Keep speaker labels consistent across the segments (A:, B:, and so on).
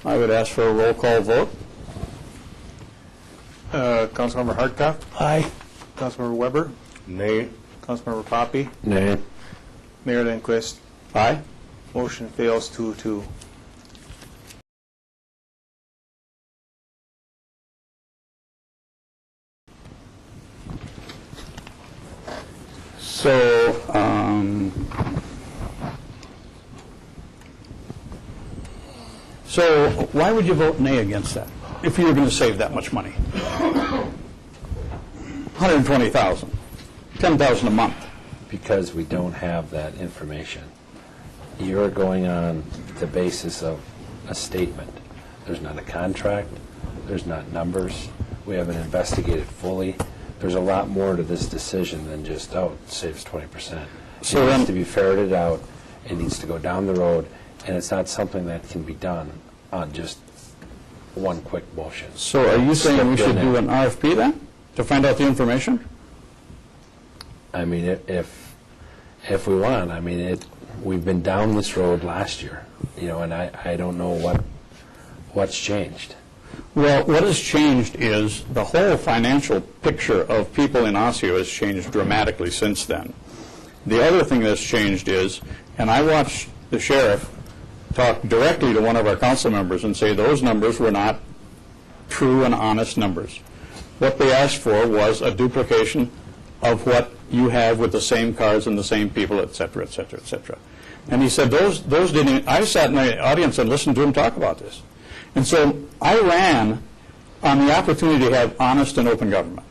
A: I would ask for a roll call vote.
B: Councilmember Hardkoff?
A: Aye.
B: Councilmember Weber?
C: Nay.
B: Councilmember Poppy?
C: Nay.
B: Mayor Lindquist?
A: Aye.
B: Motion fails 2-2.
A: So why would you vote nay against that if you were going to save that much money? 120,000, 10,000 a month.
D: Because we don't have that information. You're going on the basis of a statement. There's not a contract. There's not numbers. We haven't investigated fully. There's a lot more to this decision than just, oh, it saves 20%.
A: So
D: it
A: then,
D: needs to be ferreted out. It needs to go down the road, and it's not something that can be done on just one quick motion.
A: so are you saying we should do an RFP then to find out the information?
D: I mean, if we want, I mean, we've been down this road last year, you know, and I don't know what's changed.
A: Well, what has changed is the whole financial picture of people in Osseo has changed dramatically since then. The other thing that's changed is, and I watched the sheriff talk directly to one of our council members and say those numbers were not true and honest numbers. What they asked for was a duplication of what you have with the same cars and the same people, et cetera, et cetera, et cetera. And he said those didn't, I sat in the audience and listened to him talk about this. And so I ran on the opportunity to have honest and open government.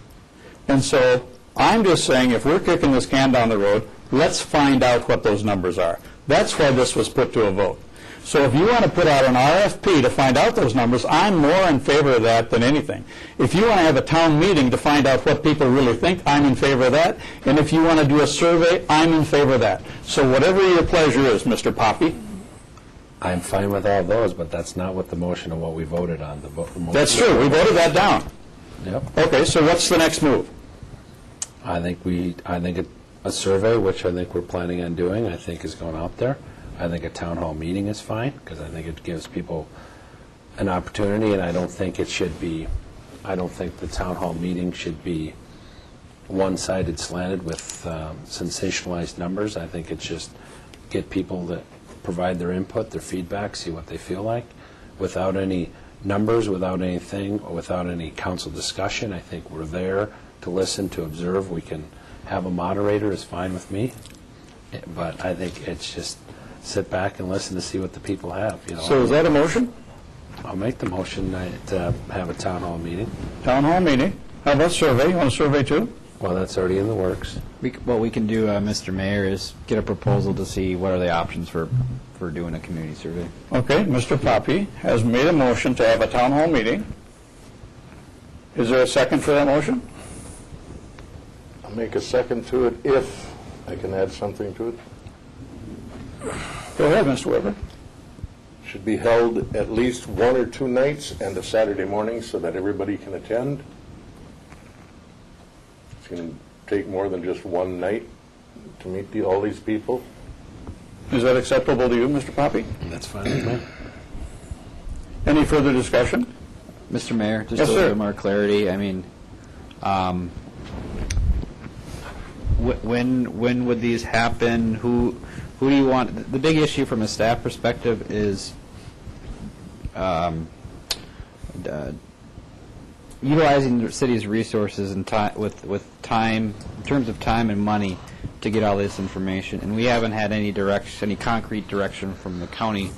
A: And so I'm just saying if we're kicking this can down the road, let's find out what those numbers are. That's why this was put to a vote. So if you want to put out an RFP to find out those numbers, I'm more in favor of that than anything. If you want to have a town meeting to find out what people really think, I'm in favor of that. And if you want to do a survey, I'm in favor of that. So whatever your pleasure is, Mr. Poppy.
D: I'm fine with all those, but that's not what the motion of what we voted on.
A: That's true. We voted that down.
D: Yep.
A: Okay, so what's the next move?
D: I think a survey, which I think we're planning on doing, I think is going out there. I think a town hall meeting is fine, because I think it gives people an opportunity, and I don't think the town hall meeting should be one-sided slanted with sensationalized numbers. I think it's just get people to provide their input, their feedback, see what they feel like, without any numbers, without anything, or without any council discussion. I think we're there to listen, to observe. We can have a moderator is fine with me, but I think it's just sit back and listen to see what the people have. You know,
A: So is that a motion?
D: I'll make the motion to have a town hall meeting.
A: Town hall meeting. How about survey? You want a survey too?
D: Well, that's already in the works.
E: What we can do, Mr. Mayor, is get a proposal to see what are the options for doing a community survey.
A: Okay, Mr. Poppy has made a motion to have a town hall meeting. Is there a second for that motion?
C: I'll make a second to it if I can add something to it.
A: Go ahead, Mr. Weber.
C: Should be held at least 1 or 2 nights and a Saturday morning so that everybody can attend. It's going to take more than just one night to meet all these people.
A: Is that acceptable to you, Mr. Poppy?
D: That's fine with me.
A: Any further discussion?
E: Mr. Mayor, just
A: Yes,
E: a little
A: sir.
E: bit more clarity. I mean, when would these happen? Who do you want? The big issue from a staff perspective is utilizing the city's resources and with time, in terms of time and money, to get all this information. And we haven't had any concrete direction from the county,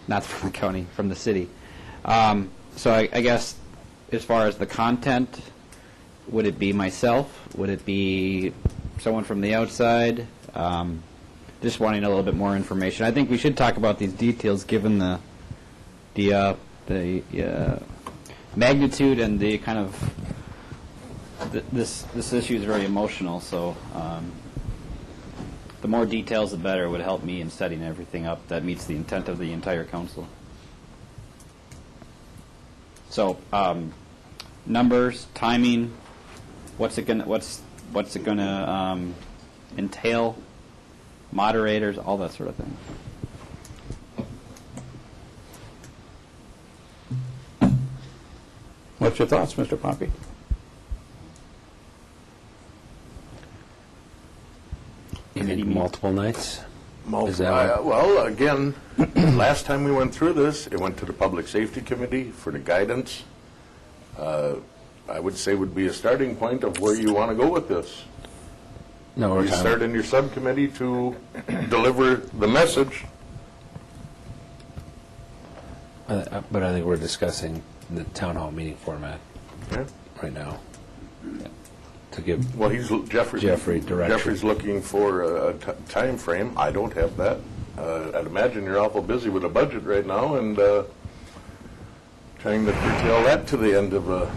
E: not from the county, from the city. So I guess as far as the content, would it be myself? Would it be someone from the outside? Just wanting a little bit more information. I think we should talk about these details given the magnitude and the kind of this issue is very emotional. So the more details, the better. Would help me in setting everything up that meets the intent of the entire council. So numbers, timing, what's it gonna entail, moderators, all that sort of thing.
A: What's your thoughts, Mr. Poppy?
D: You need multiple nights? Is that what-
C: Well, again, last time we went through this, it went to the Public Safety Committee for the guidance. I would say would be a starting point of where you want to go with this.
D: No, we're
C: You start in your subcommittee to deliver the message.
D: but I think we're discussing the town hall meeting format
C: Yeah.
D: right now. To give,
C: Well,
D: Jeffrey, direction.
C: Jeffrey's looking for a time frame. I don't have that. I'd imagine you're awful busy with a budget right now and trying to curtail that to the end of the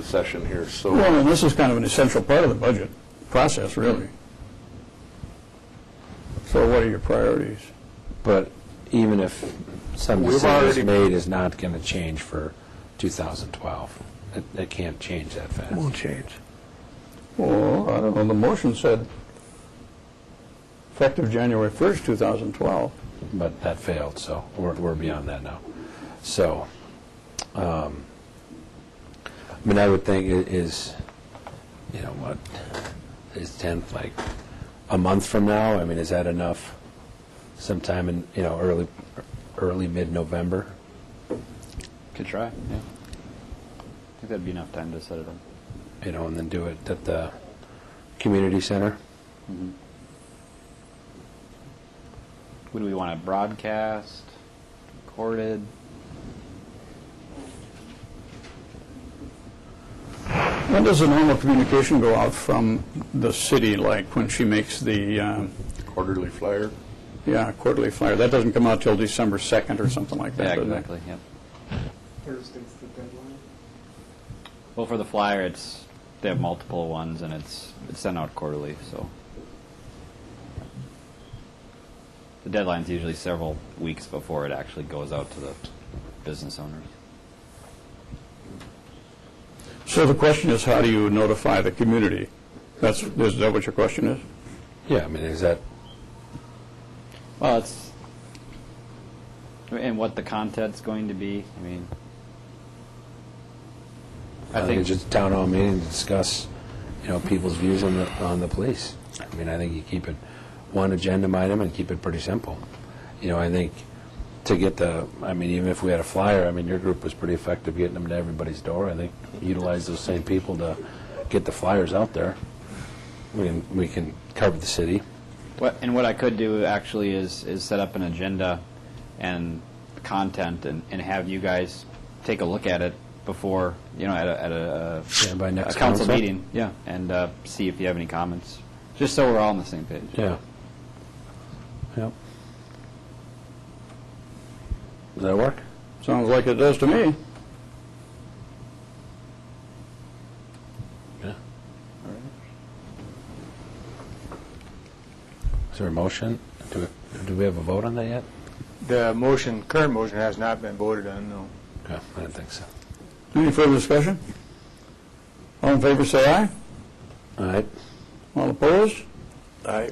C: session here. So,
A: Well, and this is kind of an essential part of the budget process, really. So what are your priorities?
D: but even if some
C: We've
D: decision is
C: already-
D: made, is not going to change for 2012. It can't change that fast.
C: won't change.
A: Well, I don't know, the motion said effective January 1st, 2012.
D: But that failed, so we're beyond that now. So, I mean, I would think it is, you know, what, is 10th, like, a month from now? I mean, is that enough sometime in, you know, early, mid-November?
E: Could try, yeah. I think that'd be enough time to set it up.
D: You know, and then do it at the community center?
E: Would we want to broadcast, recorded?
A: When does the normal communication go out from the city, like when she makes the,
C: Quarterly flyer.
A: quarterly flyer? That doesn't come out till December 2nd or something like that,
E: Yeah,
A: does it?
E: exactly, yep.
B: Thursday's the deadline.
E: Well, for the flyer, they have multiple ones, and it's sent out quarterly, so. The deadline's usually several weeks before it actually goes out to the business owners.
A: So the question is, how do you notify the community? Is that what your question is?
D: Yeah, I mean, is that,
E: Well, and what the content's going to be, I mean.
D: I think it's just a town hall meeting to discuss, you know, people's views on the police. I mean, I think you keep it one agenda item and keep it pretty simple. You know, I think to get I mean, even if we had a flyer, I mean, your group was pretty effective getting them to everybody's door. I think utilize those same people to get the flyers out there. We can cover the city.
E: What I could do actually is set up an agenda and content and have you guys take a look at it before, you know, at a
D: By next
E: council
D: council?
E: meeting, yeah, and see if you have any comments, just so we're all on the same page.
D: Yeah. Yep. Does that work?
A: Sounds like it does to me.
D: Yeah. Is there a motion? Do we have a vote on that yet?
B: The current motion has not been voted on, no.
D: Okay, I didn't think so.
A: Any further discussion? All in favor, say aye.
D: All right.
A: All opposed?
C: Aye.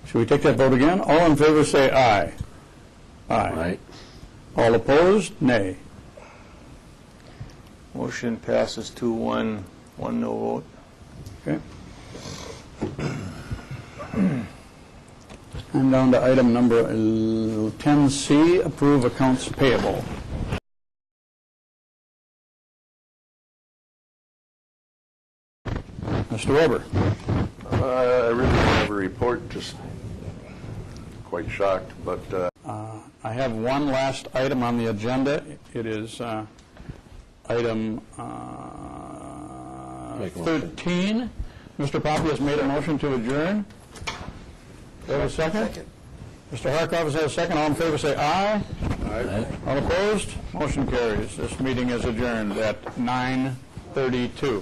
A: Should we take that vote again? All in favor, say aye.
D: All right.
A: All opposed? Nay.
B: Motion passes 2-1, one no vote.
A: Okay. I'm down to item number 10C, approve accounts payable. Mr. Weber.
C: I really don't have a report, just quite shocked, but
A: I have one last item on the agenda. It is item
D: Make a motion.
A: 13. Mr. Poppy has made a motion to adjourn. Do I have a second? Mr. Harkov has had a second. All in favor say aye.
C: Aye.
A: All opposed? Motion carries. This meeting is adjourned at 9:32.